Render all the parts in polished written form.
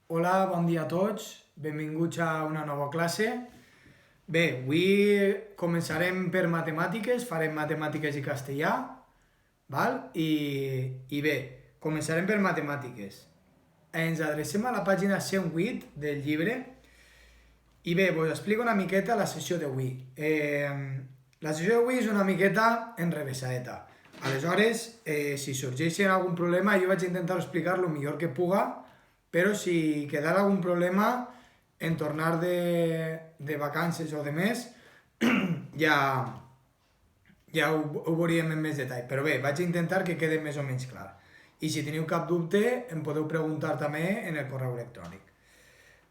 Hola, bon dia a tots, benvinguts a una nova classe. Bé, avui començarem per matemàtiques, farem matemàtiques i castellà, val? I bé, començarem per matemàtiques. Ens adrecem a la pàgina 108 del llibre i bé, us explico una miqueta la sessió d'avui. La sessió d'avui és una miqueta enrevessadeta. Aleshores, si sorgeix algun problema, jo vaig intentar explicar el millor que puga, però si quedara algun problema en tornar de vacances o de més, ja ho veuríem en més detall. Però bé, vaig intentar que quede més o menys clar. I si teniu cap dubte, em podeu preguntar també en el correu electrònic.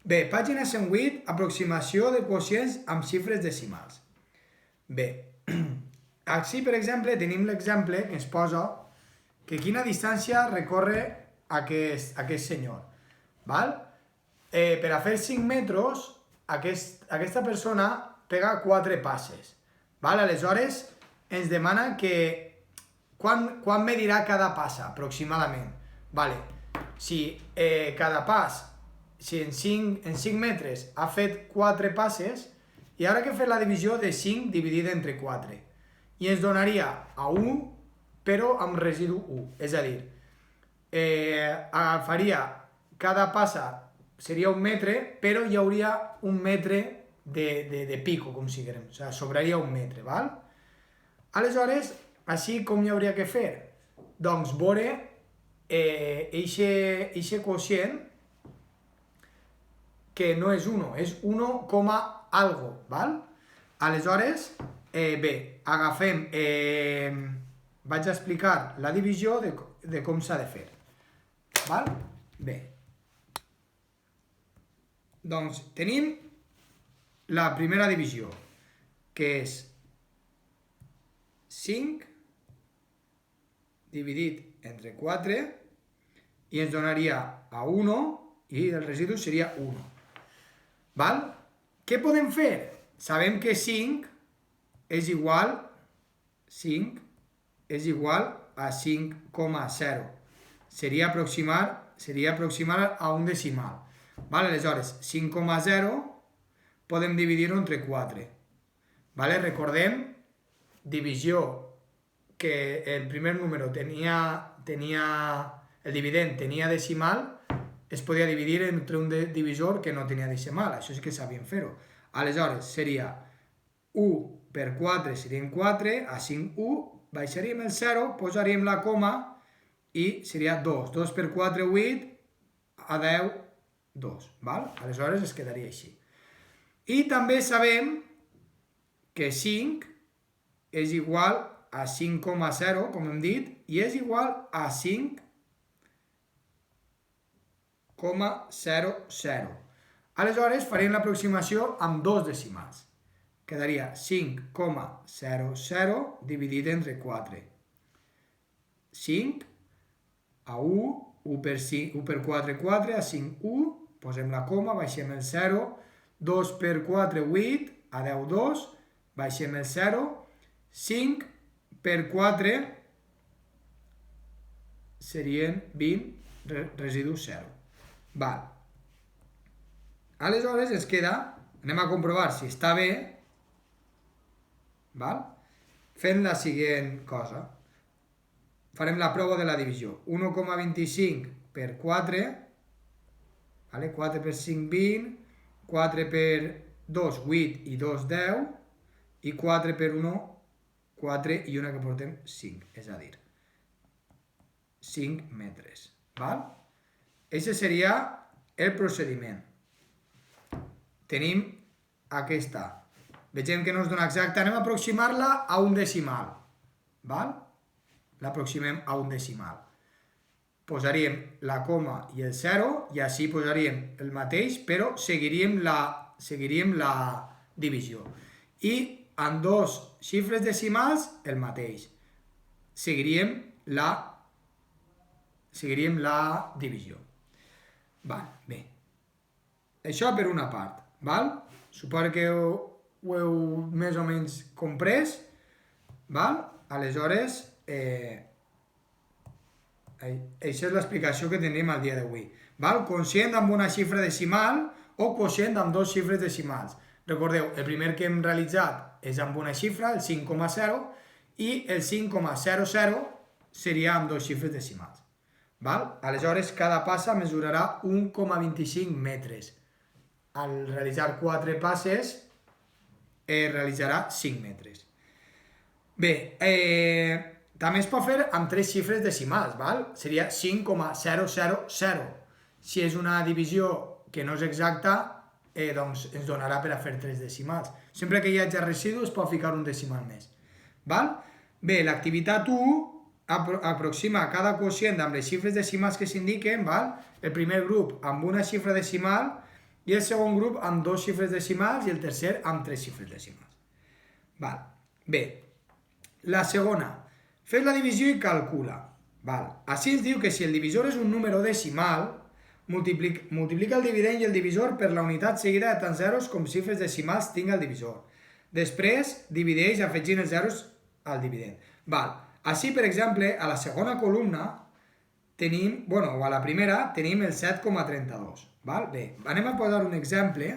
Bé, pàgina 108, aproximació de quocients amb xifres decimals. Bé, així, per exemple, tenim l'exemple que ens posa que quina distància recorre aquest senyor. Val? Per a fer 5 metres, aquesta persona pega 4 passes. Val? Aleshores, ens demana que quan medirà cada passa, aproximadament. Vale. Si cada pas, si en 5 metres ha fet 4 passes, i ara que he fet la divisió de 5 dividida entre 4. I ens donaria a 1, però amb residu 1. És a dir, agafaria cada passa seria 1 metre, però hi hauria 1 metre de pico, com si diguem. O sigui, sobraria 1 metre, val? Aleshores, així com hi hauria que fer? Doncs veure eixe quocient que no és 1, és 1, algo, val? Aleshores, bé, agafem, vaig explicar la divisió de com s'ha de fer, val? Bé, doncs tenim la primera divisió, que és 5 dividit entre 4 i ens donaria a 1 i el residu seria 1. Val? Què podem fer? Sabem que 5 és igual a 5,0. Seria aproximar a un decimal. Vale? Aleshores, 5,0 podem dividir-ho entre 4. Vale? Recordem, divisió, que el primer número el dividend tenia decimal, es podia dividir entre un divisor que no tenia decimal. Això sí que sabíem fer-ho. Aleshores, seria 1 per 4 serien 4, a 5, 1, baixaríem el 0, posaríem la coma i seria 2. 2 per 4, 8, a 10, 2. Val? Aleshores es quedaria així. I també sabem que 5 és igual a 5,0, com hem dit, i és igual a 5,00. Aleshores farem l'aproximació amb dos decimals. Quedaria 5,00 dividit entre 4. 5 a 1, 1 per 4, 4, a 5, 1, posem la coma, baixem el 0, 2 per 4, 8, a 10, 2, baixem el 0, 5 per 4 serien 20, residu 0. Val. Aleshores es queda, anem a comprovar si està bé, val? Fent la següent cosa. Farem la prova de la divisió. 1,25 per 4, vale? 4 per 5, 20, 4 per 2, 8 i 2, 10, i 4 per 1, 4 i una que portem 5, és a dir, 5 metres. Val? Aquest seria el procediment. Tenim aquesta. Vegem que no es dona exacta. Anem a aproximar-la a un decimal. Val? L'aproximem a un decimal. Posaríem la coma i el 0 i així posaríem el mateix, però seguiríem la divisió. I amb dos xifres decimals el mateix. Seguiríem la divisió. Val, bé. Això per una part, val? Suposo que ho heu més o menys comprès, val? Aleshores, Això és l'explicació que tenim al dia d'avui. Quocient amb una xifra decimal o quocient amb dues xifres decimals. Recordeu, el primer que hem realitzat és amb una xifra, el 5,0, i el 5,00 seria amb dues xifres decimals. Aleshores, cada passa mesurarà 1,25 metres. Al realitzar 4 passes, realitzarà 5 metres. Bé, també es pot fer amb 3 xifres decimals, seria 5,000. Si és una divisió que no és exacta, doncs ens donarà per a fer 3 decimals. Sempre que hi hagi residu es pot ficar un decimal més. Bé, l'activitat 1 aproxima cada quocient amb les xifres decimals que s'indiquen, el primer grup amb una xifra decimal i el segon grup amb 2 xifres decimals i el tercer amb 3 xifres decimals. Bé, la segona, fes la divisió i calcula. Així ens diu que si el divisor és un número decimal, multiplica el dividend i el divisor per la unitat seguida de tants zeros com xifres decimals tinga el divisor. Després, divideix afegint els zeros al dividend. Així, per exemple, a la segona columna tenim, o a la primera, tenim el 7,32. Bé, anem a posar un exemple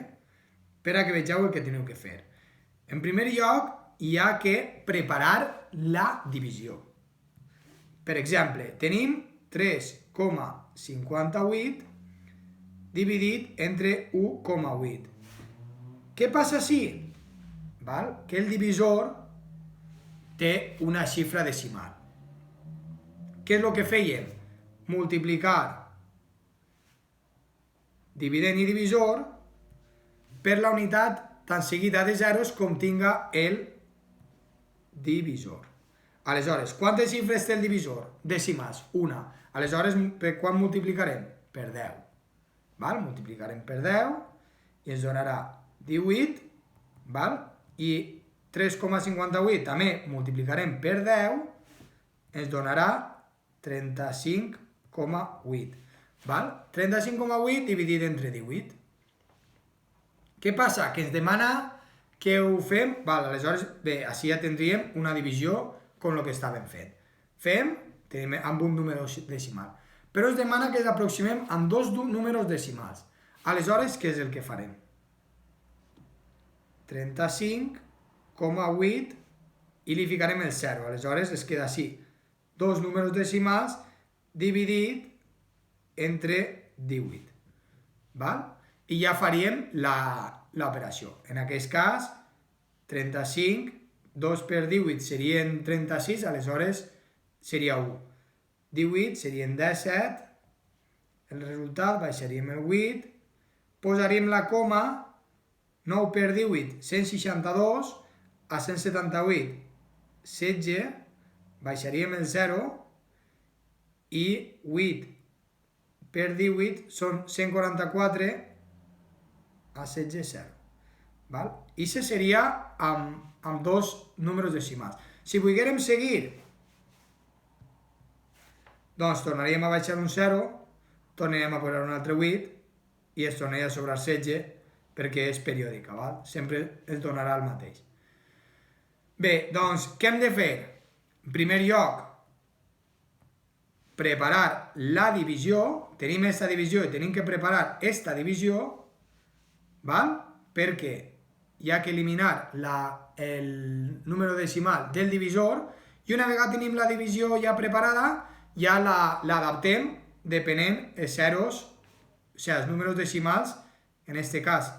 per a que vegeu el que teniu que fer. En primer lloc, hi ha que preparar la divisió. Per exemple, tenim 3,58 dividit entre 1,8. Què passa així? Que el divisor té una xifra decimal. Què és el que fèiem? Multiplicar dividend i divisor per la unitat tan seguida de zeros com tinga el divisor. Aleshores, quantes xifres té el divisor? Decimals, una. Aleshores, per quan multiplicarem? Per 10. Multiplicarem per 10 i ens donarà 18, i 3,58 també multiplicarem per 10, ens donarà 35,8. 35,8 dividit entre 18. Què passa? Que ens demana que ho fem, aleshores, bé, així ja tindríem una divisió com el que estàvem fent. Tenim amb un número decimal. Però ens demana que l'aproximem amb dos números decimals. Aleshores, què és el que farem? 35,8 i li ficarem el 0. Aleshores, es queda així. Dos números decimals dividit entre 18. I ja faríem l'operació. En aquest cas, 35, 2 per 18 serien 36, aleshores seria 1. 18 serien 17, el resultat baixaríem el 8, posaríem la coma, 9 per 18, 162, a 178, 16, baixaríem el 0, i 8 per 18 són 144, a 16, 0. I això seria amb dos números decimals. Si volguérem seguir, doncs tornaríem a baixar un 0, tornaríem a posar un altre 8 i es tornaria a sobrar 16 perquè és periòdica, sempre es donarà el mateix. Bé, doncs, què hem de fer? En primer lloc, preparar la divisió. Tenim aquesta divisió i tenim que preparar aquesta divisió, perquè hi ha que eliminar el número decimal del divisor i una vegada tenim la divisió ja preparada, ja l'adaptem depenent els zeros, o sigui, els números decimals, en aquest cas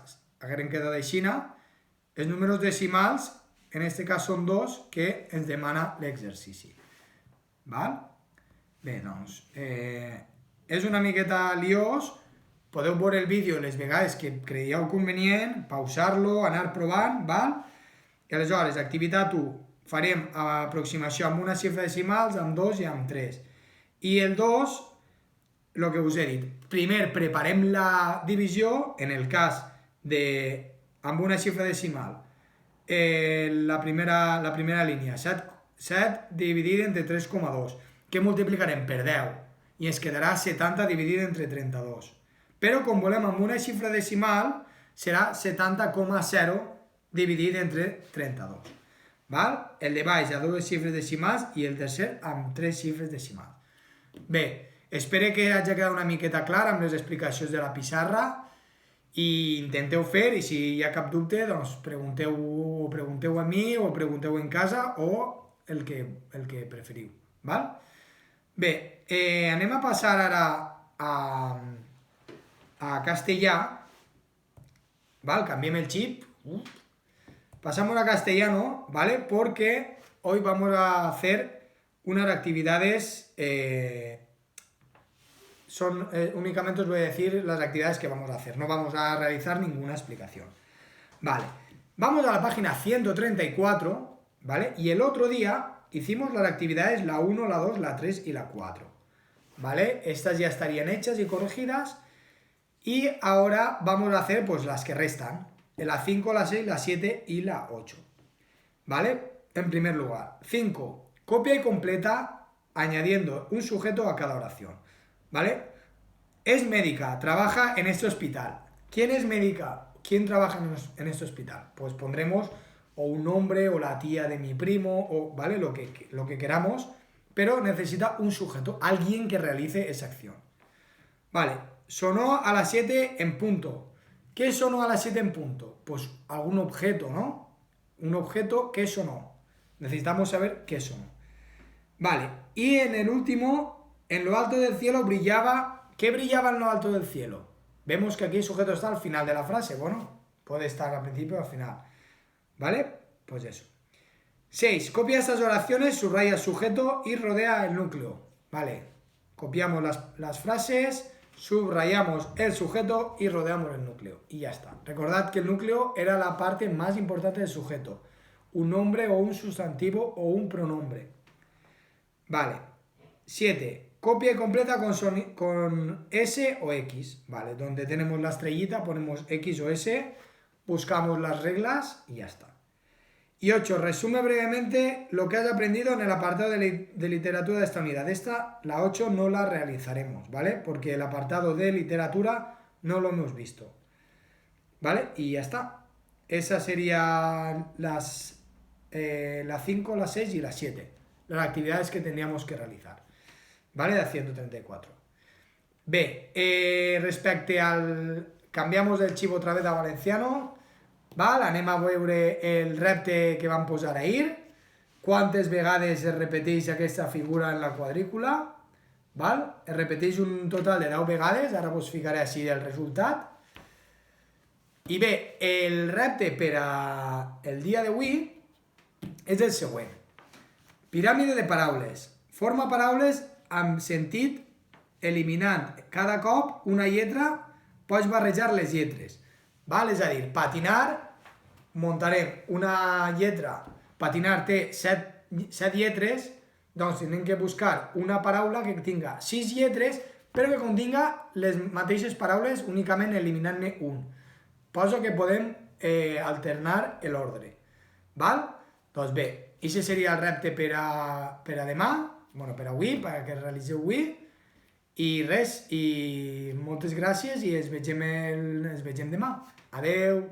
haguem quedat així, els números decimals, en aquest cas són 2 que ens demana l'exercici. Bé, doncs, és una miqueta liós, podeu veure el vídeo les vegades que creieu convenient, pausar-lo, anar provant, i aleshores, activitat 1, farem aproximació amb una xifra decimals, amb 2 i amb 3. I el 2, el que us he dit, primer preparem la divisió, en el cas amb una xifra decimal, la primera línia, 7 dividit entre 3,2, que multiplicarem per 10, i ens quedarà 70 dividit entre 32. Però, com volem amb una xifra decimal, serà 70,0 dividit entre 32. El de baix a dues xifres decimals i el tercer amb 3 xifres decimals. Bé, espero que hagi quedat una miqueta clar amb les explicacions de la pissarra i intenteu fer, i si hi ha cap dubte, doncs pregunteu a mi o pregunteu en casa o el que preferiu, val? Bé, anem a passar ara a castellà, val? Canviem el chip. Pasamos a castellano, ¿vale? Porque hoy vamos a hacer unas actividades, únicamente os voy a decir las actividades que vamos a hacer, no vamos a realizar ninguna explicación. Vale, vamos a la página 134, ¿vale? Y el otro día hicimos las actividades la 1, la 2, la 3 y la 4, ¿vale? Estas ya estarían hechas y corregidas y ahora vamos a hacer pues las que restan. La 5, la 6, la 7 y la 8. ¿Vale? En primer lugar, 5. Copia y completa añadiendo un sujeto a cada oración. ¿Vale? Es médica, trabaja en este hospital. ¿Quién es médica? ¿Quién trabaja en este hospital? Pues pondremos o un nombre o la tía de mi primo, o ¿vale? Lo que queramos, pero necesita un sujeto, alguien que realice esa acción. Vale, sonó a las 7 en punto. ¿Qué sonó a las 7 en punto? Pues algún objeto, ¿no? Un objeto que sonó. Necesitamos saber qué sonó. Vale, y en el último, en lo alto del cielo brillaba... ¿Qué brillaba en lo alto del cielo? Vemos que aquí el sujeto está al final de la frase. Bueno, puede estar al principio o al final. ¿Vale? Pues eso. 6. Copia estas oraciones, subraya el sujeto y rodea el núcleo. Vale, copiamos las frases... Subrayamos el sujeto y rodeamos el núcleo. Y ya está. Recordad que el núcleo era la parte más importante del sujeto. Un nombre o un sustantivo o un pronombre. Vale. 7. Copia y completa con S o X. Vale. Donde tenemos la estrellita ponemos X o S. Buscamos las reglas y ya está. Y 8. Resume brevemente lo que has aprendido en el apartado de literatura de esta unidad. La 8, no la realizaremos, ¿vale? Porque el apartado de literatura no lo hemos visto. ¿Vale? Y ya está. Esas serían la 5, la 6 y la 7. Las actividades que tendríamos que realizar. ¿Vale? De 134. Bé, respecte al... Canviamos el xivo otra vez a valenciano. Val? Anem a veure el repte que vam posar ahir. Quantes vegades es repeteix aquesta figura en la quadrícula. Val? Es repeteix un total de 10 vegades. Ara us ficaré així el resultat. I bé, el repte per al dia d'avui és el següent. Piràmide de paraules. Forma paraules amb sentit eliminant cada cop una lletra. Pots barrejar les lletres. Val? És a dir, patinar, muntarem una lletra, patinar té 7 lletres, doncs tindrem que buscar una paraula que tinga 6 lletres, però que continga les mateixes paraules únicament eliminant-ne un. Poso que podem alternar l'ordre. Val? Doncs bé, aquest seria el repte per a demà, bueno, per avui, perquè realitzeu avui. I res, i moltes gràcies i ens vegem demà. Adeu!